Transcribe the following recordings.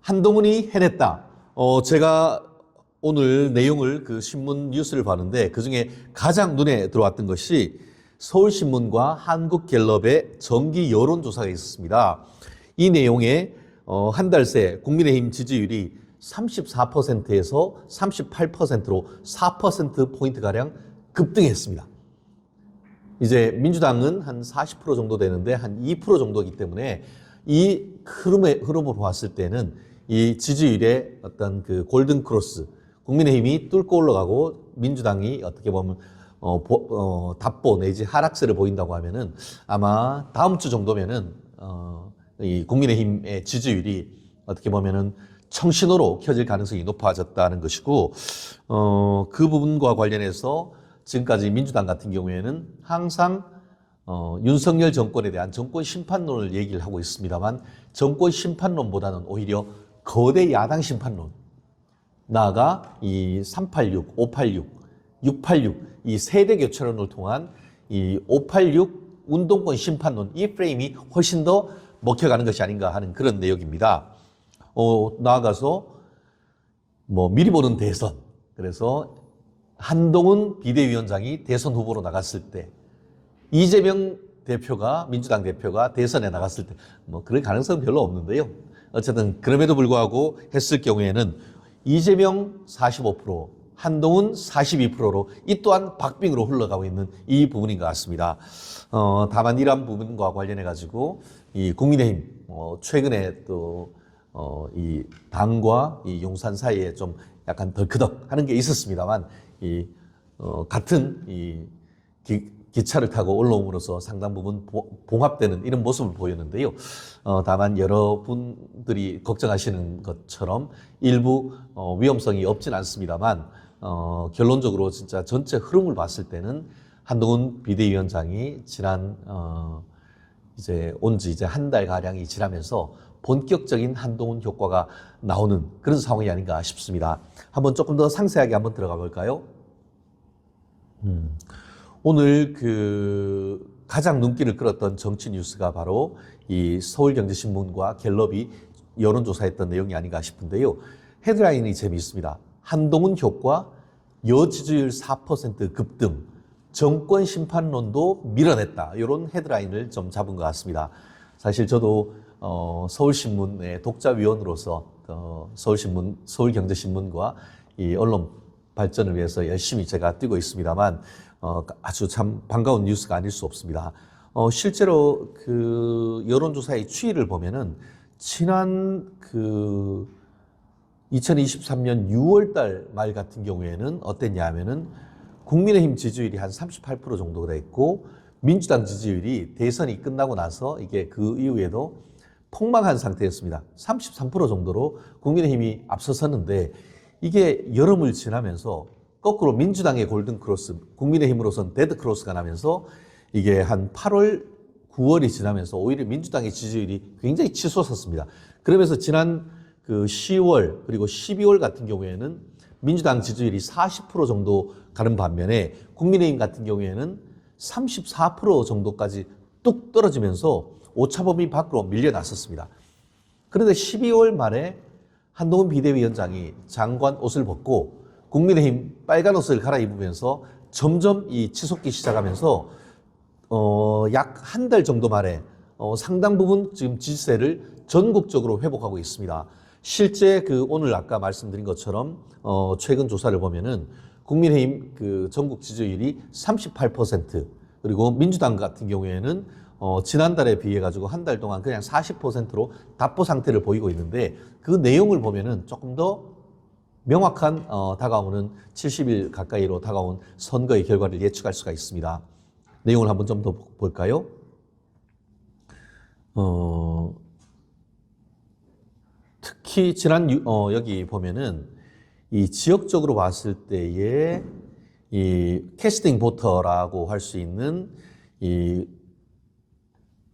한동훈이 해냈다. 제가 오늘 내용을 그 신문 뉴스를 봤는데 그중에 가장 눈에 들어왔던 것이 서울신문과 한국갤럽의 정기 여론조사가 있었습니다. 이 내용에 한 달 새 국민의힘 지지율이 34%에서 38%로 4%포인트가량 급등했습니다. 이제 민주당은 한 40% 정도 되는데 한 2% 정도이기 때문에 이 흐름으로 봤을 때는 이 지지율의 어떤 그 골든 크로스, 국민의힘이 뚫고 올라가고 민주당이 어떻게 보면 답보 내지 하락세를 보인다고 하면은 아마 다음 주 정도면은 이 국민의힘의 지지율이 어떻게 보면은 청신호로 켜질 가능성이 높아졌다는 것이고, 그 부분과 관련해서 지금까지 민주당 같은 경우에는 항상 윤석열 정권에 대한 정권 심판론을 얘기를 하고 있습니다만 정권 심판론보다는 오히려 거대 야당 심판론, 나아가 이 386, 586, 686 이 세대 교체론을 통한 이 586 운동권 심판론, 이 프레임이 훨씬 더 먹혀가는 것이 아닌가 하는 그런 내용입니다. 나아가서 미리 보는 대선, 그래서 한동훈 비대위원장이 대선 후보로 나갔을 때, 이재명 대표가, 민주당 대표가 대선에 나갔을 때, 그럴 가능성은 별로 없는데요. 어쨌든, 그럼에도 불구하고 했을 경우에는 이재명 45%, 한동훈 42%로 이 또한 박빙으로 흘러가고 있는 이 부분인 것 같습니다. 다만 이러한 부분과 관련해가지고, 이 국민의힘, 최근에 또, 이 당과 이 용산 사이에 좀 약간 덜크덕 하는 게 있었습니다만, 같은 기차를 타고 올라옴으로써 상당 부분 봉합되는 이런 모습을 보였는데요. 다만 여러분들이 걱정하시는 것처럼 일부 위험성이 없진 않습니다만, 결론적으로 진짜 전체 흐름을 봤을 때는 한동훈 비대위원장이 지난 이제 온지 이제 한 달 가량이 지나면서 본격적인 한동훈 효과가 나오는 그런 상황이 아닌가 싶습니다. 한번 조금 더 상세하게 한번 들어가 볼까요? 오늘 그 가장 눈길을 끌었던 정치 뉴스가 바로 이 서울경제신문과 갤럽이 여론조사했던 내용이 아닌가 싶은데요. 헤드라인이 재미있습니다. 한동훈 효과, 여지지율 4% 급등, 정권 심판론도 밀어냈다. 이런 헤드라인을 좀 잡은 것 같습니다. 사실 저도 서울신문의 독자위원으로서 서울경제신문과 이 언론 발전을 위해서 열심히 제가 뛰고 있습니다만 아주 참 반가운 뉴스가 아닐 수 없습니다. 실제로 그 여론조사의 추이를 보면은 지난 그 2023년 6월 달 말 같은 경우에는 어땠냐 하면은 국민의힘 지지율이 한 38% 정도가 됐고 민주당 지지율이 대선이 끝나고 나서 이게 그 이후에도 폭망한 상태였습니다. 33% 정도로 국민의힘이 앞서섰는데 이게 여름을 지나면서 거꾸로 민주당의 골든크로스, 국민의힘으로선 데드크로스가 나면서 이게 한 8월, 9월이 지나면서 오히려 민주당의 지지율이 굉장히 치솟았습니다. 그러면서 지난 그 10월 그리고 12월 같은 경우에는 민주당 지지율이 40% 정도 가는 반면에 국민의힘 같은 경우에는 34% 정도까지 뚝 떨어지면서 오차범위 밖으로 밀려났었습니다. 그런데 12월 말에 한동훈 비대위원장이 장관 옷을 벗고 국민의힘 빨간 옷을 갈아입으면서 점점 이 치솟기 시작하면서 약 한 달 정도 만에 상당 부분 지금 지지세를 전국적으로 회복하고 있습니다. 실제 그 오늘 아까 말씀드린 것처럼 최근 조사를 보면은 국민의힘 그 전국 지지율이 38%, 그리고 민주당 같은 경우에는 지난달에 비해 가지고 한 달 동안 그냥 40%로 답보 상태를 보이고 있는데 그 내용을 보면은 조금 더 명확한 다가오는 70일 가까이로 다가온 선거의 결과를 예측할 수가 있습니다. 내용을 한번 좀 더 볼까요? 특히 지난 여기 보면은 이 지역적으로 봤을 때의 이 캐스팅 보터라고 할 수 있는 이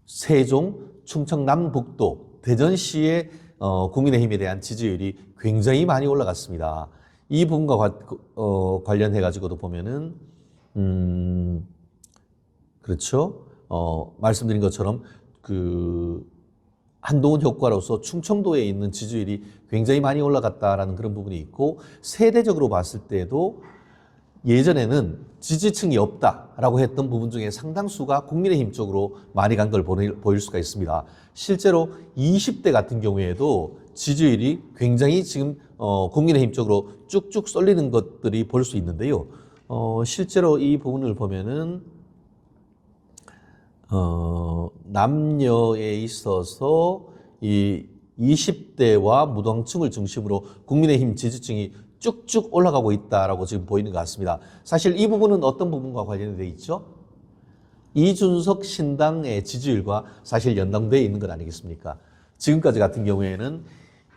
세종, 충청 남북도, 대전시의 국민의힘에 대한 지지율이 굉장히 많이 올라갔습니다. 이 부분과 관련해 가지고도 보면은 그렇죠. 말씀드린 것처럼 그 한동훈 효과로서 충청도에 있는 지지율이 굉장히 많이 올라갔다라는 그런 부분이 있고, 세대적으로 봤을 때도 예전에는 지지층이 없다라고 했던 부분 중에 상당수가 국민의힘 쪽으로 많이 간 걸 보일 수가 있습니다. 실제로 20대 같은 경우에도 지지율이 굉장히 지금 국민의힘 쪽으로 쭉쭉 쏠리는 것들이 볼 수 있는데요. 실제로 이 부분을 보면은 남녀에 있어서 이 20대와 무당층을 중심으로 국민의힘 지지층이 쭉쭉 올라가고 있다라고 지금 보이는 것 같습니다. 사실 이 부분은 어떤 부분과 관련되어 있죠? 이준석 신당의 지지율과 사실 연동되어 있는 것 아니겠습니까? 지금까지 같은 경우에는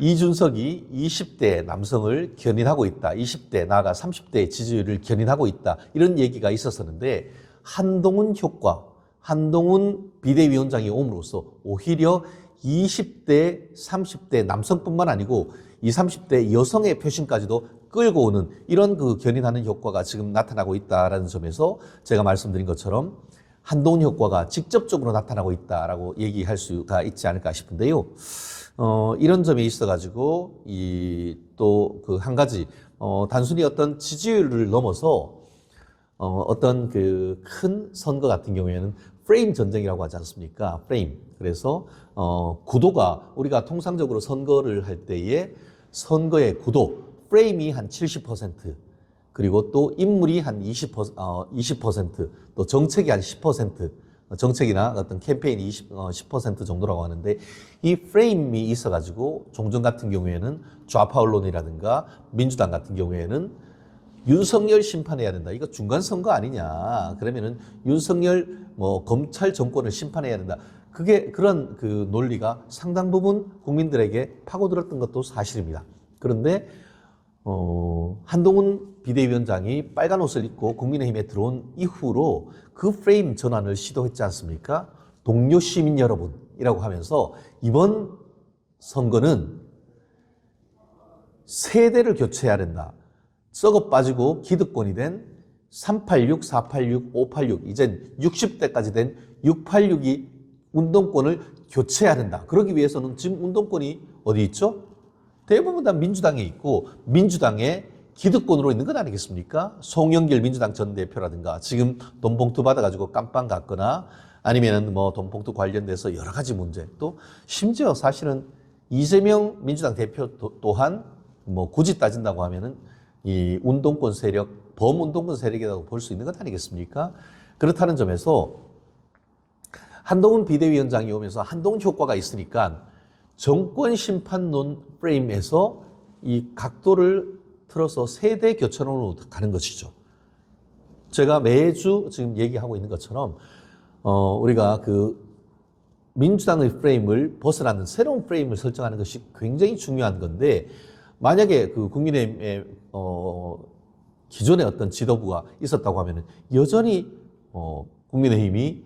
이준석이 20대 남성을 견인하고 있다, 20대 나아가 30대의 지지율을 견인하고 있다, 이런 얘기가 있었었는데, 한동훈 효과, 한동훈 비대위원장이 옴으로써 오히려 20대, 30대 남성뿐만 아니고 20, 30대 여성의 표심까지도 끌고 오는 이런 그 견인하는 효과가 지금 나타나고 있다라는 점에서 제가 말씀드린 것처럼 한동훈 효과가 직접적으로 나타나고 있다라고 얘기할 수가 있지 않을까 싶은데요. 이런 점에 있어가지고 또 그 한 가지 단순히 어떤 지지율을 넘어서 어떤 그 큰 선거 같은 경우에는 프레임 전쟁이라고 하지 않습니까? 프레임. 그래서 구도가 우리가 통상적으로 선거를 할 때에 선거의 구도, 프레임이 한 70%, 그리고 또 인물이 한 20%, 또 정책이 한 10%, 정책이나 어떤 캠페인이 10% 정도라고 하는데, 이 프레임이 있어가지고 종전 같은 경우에는 좌파 언론이라든가 민주당 같은 경우에는 윤석열 심판해야 된다. 이거 중간 선거 아니냐. 그러면은 윤석열 검찰 정권을 심판해야 된다. 그런 그 논리가 상당 부분 국민들에게 파고들었던 것도 사실입니다. 그런데 한동훈 비대위원장이 빨간 옷을 입고 국민의힘에 들어온 이후로 그 프레임 전환을 시도했지 않습니까? 동료 시민 여러분이라고 하면서 이번 선거는 세대를 교체해야 된다. 썩어 빠지고 기득권이 된 386, 486, 586, 이젠 60대까지 된 686이 운동권을 교체해야 된다. 그러기 위해서는 지금 운동권이 어디 있죠? 대부분 다 민주당에 있고 민주당의 기득권으로 있는 것 아니겠습니까? 송영길 민주당 전 대표라든가 지금 돈봉투 받아가지고 깜빵 갔거나 아니면은 돈봉투 관련돼서 여러 가지 문제, 또 심지어 사실은 이재명 민주당 대표 또한 굳이 따진다고 하면은 이 운동권 세력, 범운동권 세력이라고 볼 수 있는 것 아니겠습니까? 그렇다는 점에서 한동훈 비대위원장이 오면서 한동훈 효과가 있으니까 정권 심판론 프레임에서 이 각도를 틀어서 세대 교체론으로 가는 것이죠. 제가 매주 지금 얘기하고 있는 것처럼 우리가 그 민주당의 프레임을 벗어나는 새로운 프레임을 설정하는 것이 굉장히 중요한 건데, 만약에 그 국민의힘의 기존의 어떤 지도부가 있었다고 하면은 여전히 국민의힘이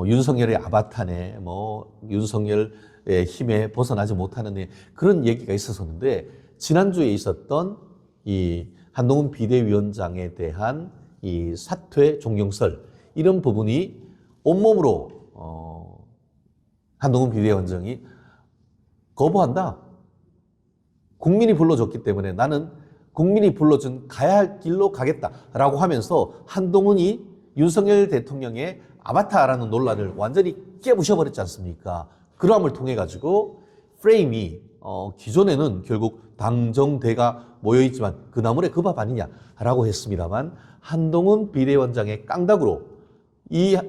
윤석열의 아바타네, 윤석열의 힘에 벗어나지 못하는 그런 얘기가 있었었는데, 지난주에 있었던 이 한동훈 비대위원장에 대한 이 사퇴 종용설, 이런 부분이 온몸으로 한동훈 비대위원장이 거부한다. 국민이 불러줬기 때문에 나는 국민이 불러준 가야 할 길로 가겠다라고 하면서 한동훈이 윤석열 대통령의 아바타라는 논란을 완전히 깨부셔버렸지 않습니까? 그러함을 통해 가지고 프레임이 기존에는 결국 당정대가 모여있지만 그 나물에 그 밥 아니냐라고 했습니다만, 한동훈 비대위원장의 깡다구로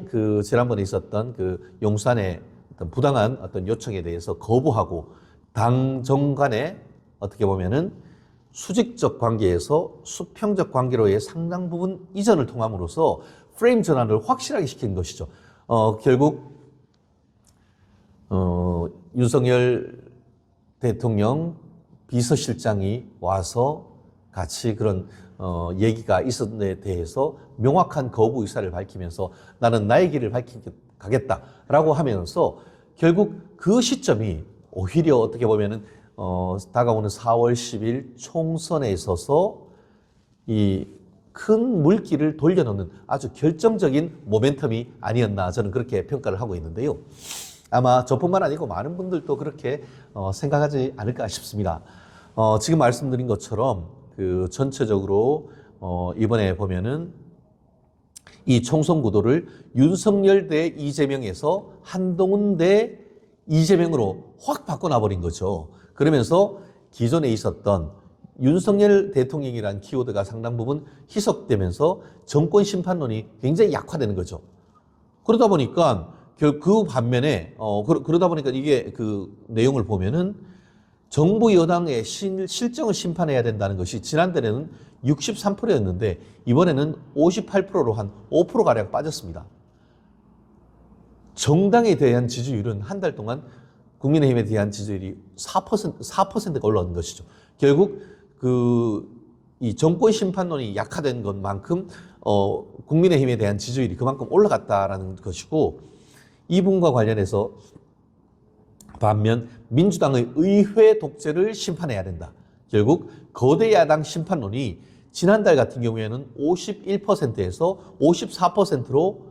그 지난번에 있었던 그 용산의 어떤 부당한 어떤 요청에 대해서 거부하고 당정 간에 어떻게 보면은 수직적 관계에서 수평적 관계로의 상당 부분 이전을 통함으로써 프레임 전환을 확실하게 시킨 것이죠. 결국 윤석열 대통령 비서실장이 와서 같이 그런 얘기가 있었는데 대해서 명확한 거부 의사를 밝히면서 나는 나의 길을 가겠다라고 하면서 결국 그 시점이 오히려 어떻게 보면은 다가오는 4월 10일 총선에 있어서 이 큰 물기를 돌려놓는 아주 결정적인 모멘텀이 아니었나, 저는 그렇게 평가를 하고 있는데요. 아마 저뿐만 아니고 많은 분들도 그렇게 생각하지 않을까 싶습니다. 지금 말씀드린 것처럼 그 전체적으로 이번에 보면은 이 총선 구도를 윤석열 대 이재명에서 한동훈 대 이재명으로 확 바꿔놔버린 거죠. 그러면서 기존에 있었던 윤석열 대통령이라는 키워드가 상당 부분 희석되면서 정권 심판론이 굉장히 약화되는 거죠. 그러다 보니까 그 반면에 그러다 보니까 이게 그 내용을 보면은 정부 여당의 실정을 심판해야 된다는 것이 지난달에는 63%였는데 이번에는 58%로 한 5%가량 빠졌습니다. 정당에 대한 지지율은 한 달 동안 국민의힘에 대한 지지율이 4%가 올라온 것이죠. 결국 이 정권 심판론이 약화된 것만큼 국민의힘에 대한 지지율이 그만큼 올라갔다라는 것이고, 이 부분과 관련해서 반면 민주당의 의회 독재를 심판해야 된다. 결국 거대 야당 심판론이 지난달 같은 경우에는 51%에서 54%로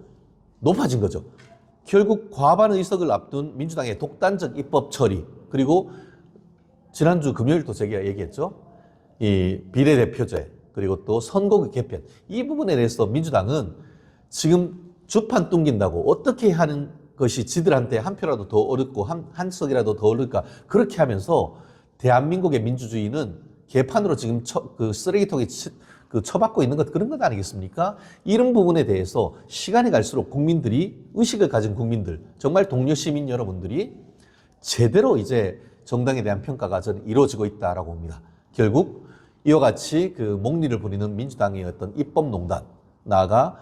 높아진 거죠. 결국 과반 의석을 앞둔 민주당의 독단적 입법 처리, 그리고 지난주 금요일도 제가 얘기했죠. 이 비례대표제, 그리고 또 선거구 개편, 이 부분에 대해서 민주당은 지금 주판 뚱긴다고 어떻게 하는 것이 지들한테 한 표라도 더 얻고 한 석이라도 더 얻을까, 그렇게 하면서 대한민국의 민주주의는 개판으로 지금 그 쓰레기통에 처박고 있는 것, 그런 것 아니겠습니까? 이런 부분에 대해서 시간이 갈수록 국민들이, 의식을 가진 국민들, 정말 동료 시민 여러분들이 제대로 이제 정당에 대한 평가가 저는 이루어지고 있다라고 봅니다. 결국 이와 같이 그 목리를 부리는 민주당의 어떤 입법농단, 나아가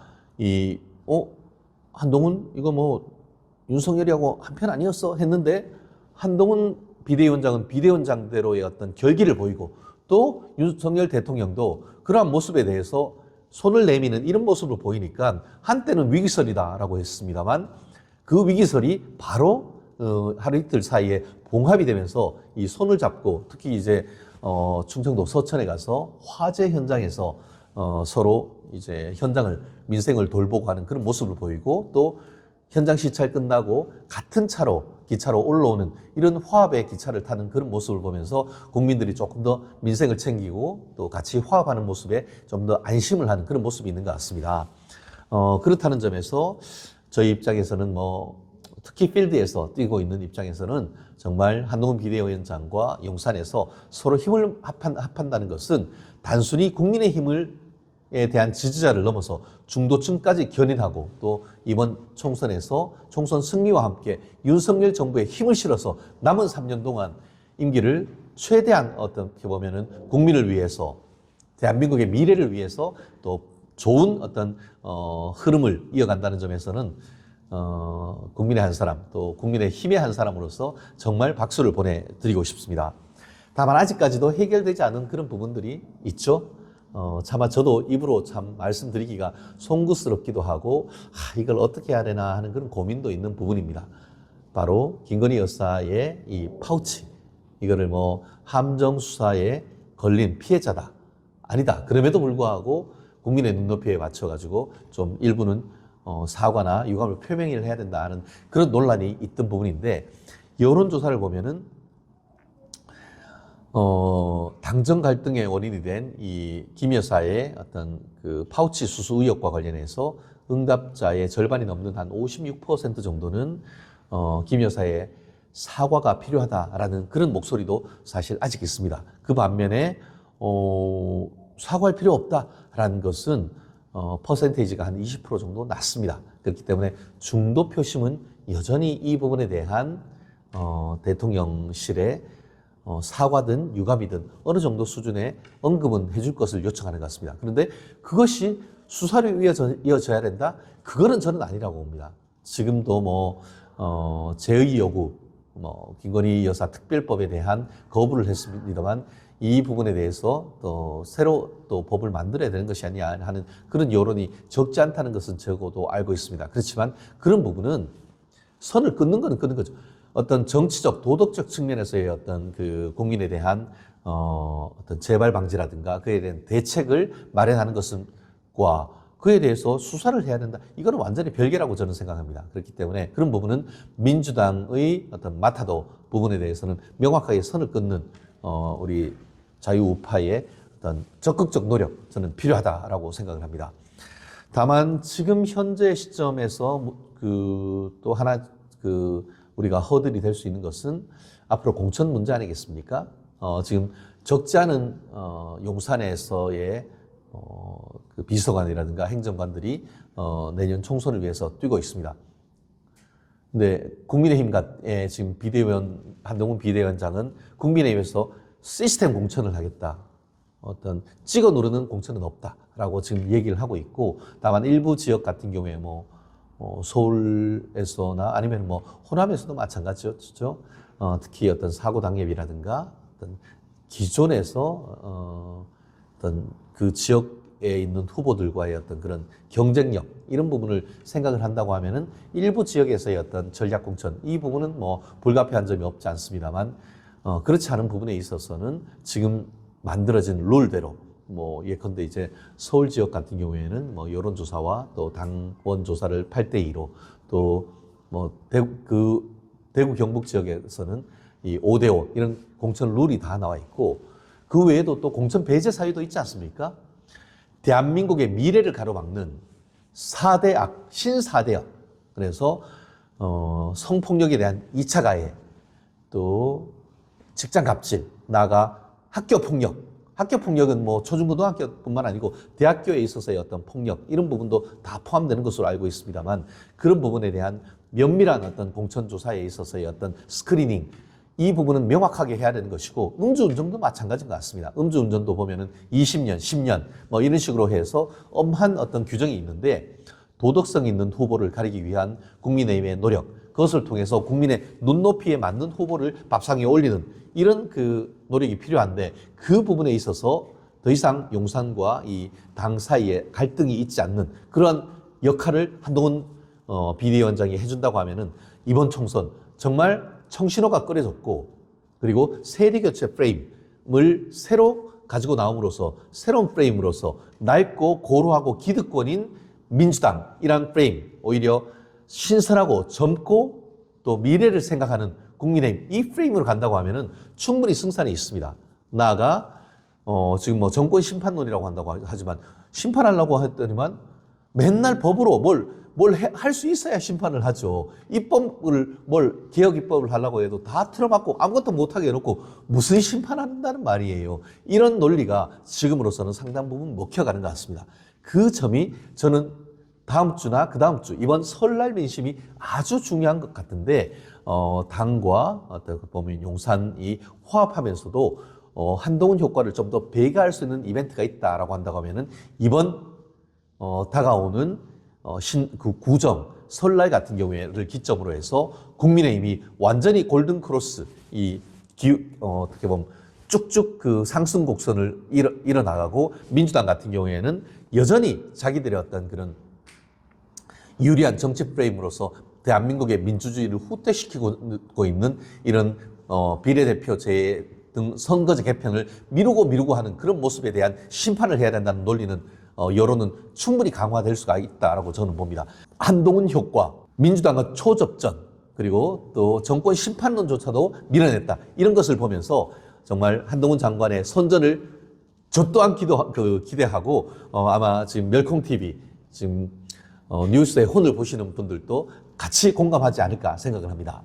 한동훈 이거 뭐 윤석열이하고 한편 아니었어 했는데, 한동훈 비대위원장은 비대위원장대로의 어떤 결기를 보이고, 또 윤석열 대통령도 그러한 모습에 대해서 손을 내미는 이런 모습을 보이니까 한때는 위기설이다라고 했습니다만, 그 위기설이 바로 하루 이틀 사이에 봉합이 되면서 이 손을 잡고, 특히 이제 충청도 서천에 가서 화재 현장에서 서로 이제 민생을 돌보고 하는 그런 모습을 보이고, 또 현장 시찰 끝나고 같은 기차로 올라오는 이런 화합의 기차를 타는 그런 모습을 보면서 국민들이 조금 더 민생을 챙기고 또 같이 화합하는 모습에 좀 더 안심을 하는 그런 모습이 있는 것 같습니다. 그렇다는 점에서 저희 입장에서는 특히 필드에서 뛰고 있는 입장에서는 정말 한동훈 비대위원장과 용산에서 서로 힘을 합한다는 것은 단순히 국민의힘에 대한 지지자를 넘어서 중도층까지 견인하고, 또 이번 총선에서 총선 승리와 함께 윤석열 정부에 힘을 실어서 남은 3년 동안 임기를 최대한 어떻게 보면은 국민을 위해서, 대한민국의 미래를 위해서 또 좋은 어떤 흐름을 이어간다는 점에서는 국민의 한 사람, 또 국민의 힘의 한 사람으로서 정말 박수를 보내드리고 싶습니다. 다만 아직까지도 해결되지 않은 그런 부분들이 있죠. 차마 저도 입으로 참 말씀드리기가 송구스럽기도 하고, 이걸 어떻게 해야 되나 하는 그런 고민도 있는 부분입니다. 바로 김건희 여사의 이 파우치, 이거를 함정 수사에 걸린 피해자다, 아니다, 그럼에도 불구하고 국민의 눈높이에 맞춰가지고 좀 일부는 사과나 유감을 표명을 해야 된다 하는 그런 논란이 있던 부분인데, 여론조사를 보면은 당정 갈등의 원인이 된 이 김 여사의 어떤 그 파우치 수수 의혹과 관련해서 응답자의 절반이 넘는 한 56% 정도는 김 여사의 사과가 필요하다라는 그런 목소리도 사실 아직 있습니다. 그 반면에 사과할 필요 없다라는 것은 퍼센테이지가 한 20% 정도 낮습니다. 그렇기 때문에 중도 표심은 여전히 이 부분에 대한 대통령실의 사과든 유감이든 어느 정도 수준의 언급은 해줄 것을 요청하는 것 같습니다. 그런데 그것이 수사로 이어져야 된다? 그거는 저는 아니라고 봅니다. 지금도 제의 요구, 김건희 여사 특별법에 대한 거부를 했습니다만, 이 부분에 대해서 또 새로 또 법을 만들어야 되는 것이 아니냐 하는 그런 여론이 적지 않다는 것은 적어도 알고 있습니다. 그렇지만 그런 부분은 선을 끊는 거는 끊는 거죠. 어떤 정치적, 도덕적 측면에서의 어떤 그 국민에 대한 어떤 재발 방지라든가 그에 대한 대책을 마련하는 것과 그에 대해서 수사를 해야 된다. 이거는 완전히 별개라고 저는 생각합니다. 그렇기 때문에 그런 부분은 민주당의 어떤 마타도 부분에 대해서는 명확하게 선을 끊는 우리 자유우파의 어떤 적극적 노력 저는 필요하다라고 생각을 합니다. 다만 지금 현재 시점에서 또 하나 우리가 허들이 될 수 있는 것은 앞으로 공천 문제 아니겠습니까? 지금 적지 않은 용산에서의 그 비서관이라든가 행정관들이 내년 총선을 위해서 뛰고 있습니다. 근데 국민의힘의 지금 한동훈 비대위원장은 국민의힘에서 시스템 공천을 하겠다. 어떤 찍어 누르는 공천은 없다라고 지금 얘기를 하고 있고, 다만 일부 지역 같은 경우에 서울에서나 아니면 호남에서도 마찬가지였죠. 특히 어떤 사고 당협이라든가 어떤 기존에서 어떤 그 지역에 있는 후보들과의 어떤 그런 경쟁력 이런 부분을 생각을 한다고 하면은 일부 지역에서의 어떤 전략 공천 이 부분은 불가피한 점이 없지 않습니다만 그렇지 않은 부분에 있어서는 지금 만들어진 룰대로 예컨대 이제 서울 지역 같은 경우에는 여론조사와 또 당원 조사를 8대2로 또 대구 경북 지역에서는 이 5대5 이런 공천 룰이 다 나와 있고, 그 외에도 또 공천 배제 사유도 있지 않습니까? 대한민국의 미래를 가로막는 4대 악, 신사대악. 그래서 성폭력에 대한 2차 가해, 또 직장 갑질, 나아가 학교 폭력. 학교 폭력은 초중고등학교뿐만 아니고 대학교에 있어서의 어떤 폭력 이런 부분도 다 포함되는 것으로 알고 있습니다만, 그런 부분에 대한 면밀한 어떤 공천 조사에 있어서의 어떤 스크리닝 이 부분은 명확하게 해야 되는 것이고, 음주운전도 마찬가지인 것 같습니다. 음주운전도 보면은 20년, 10년 이런 식으로 해서 엄한 어떤 규정이 있는데, 도덕성 있는 후보를 가리기 위한 국민의힘의 노력, 그것을 통해서 국민의 눈높이에 맞는 후보를 밥상에 올리는 이런 그 노력이 필요한데, 그 부분에 있어서 더 이상 용산과 이 당 사이에 갈등이 있지 않는 그러한 역할을 한동훈 비대위원장이 해준다고 하면은 이번 총선 정말 청신호가 끓여졌고, 그리고 세대교체 프레임을 새로 가지고 나옴으로써 새로운 프레임으로서 낡고 고루하고 기득권인 민주당이란 프레임, 오히려 신선하고 젊고 또 미래를 생각하는 국민의힘 이 프레임으로 간다고 하면은 충분히 승산이 있습니다. 나아가 지금 정권 심판론이라고 한다고 하지만, 심판하려고 했더니만 맨날 법으로 뭘 할 수 있어야 심판을 하죠. 입법을 개혁 입법을 하려고 해도 다 틀어막고 아무것도 못하게 해놓고 무슨 심판한다는 말이에요. 이런 논리가 지금으로서는 상당 부분 먹혀가는 것 같습니다. 그 점이 저는 다음 주나 그 다음 주 이번 설날 민심이 아주 중요한 것 같은데, 당과 어떻게 보면 용산이 화합하면서도 한동훈 효과를 좀 더 배가할 수 있는 이벤트가 있다라고 한다고 하면은 이번 다가오는 그 구정 설날 같은 경우에를 기점으로 해서 국민의힘이 완전히 골든 크로스 어떻게 보면 쭉쭉 그 상승 곡선을 일어나가고, 민주당 같은 경우에는 여전히 자기들의 어떤 그런 유리한 정치 프레임으로서 대한민국의 민주주의를 후퇴시키고 있는 이런 비례대표제 등 선거제 개편을 미루고 하는 그런 모습에 대한 심판을 해야 된다는 논리는 여론은 충분히 강화될 수가 있다라고 저는 봅니다. 한동훈 효과, 민주당과 초접전, 그리고 또 정권 심판론조차도 밀어냈다. 이런 것을 보면서 정말 한동훈 장관의 선전을 저 또한 기대하고 아마 지금 멸콩TV 지금 뉴스의 혼을 보시는 분들도 같이 공감하지 않을까 생각을 합니다.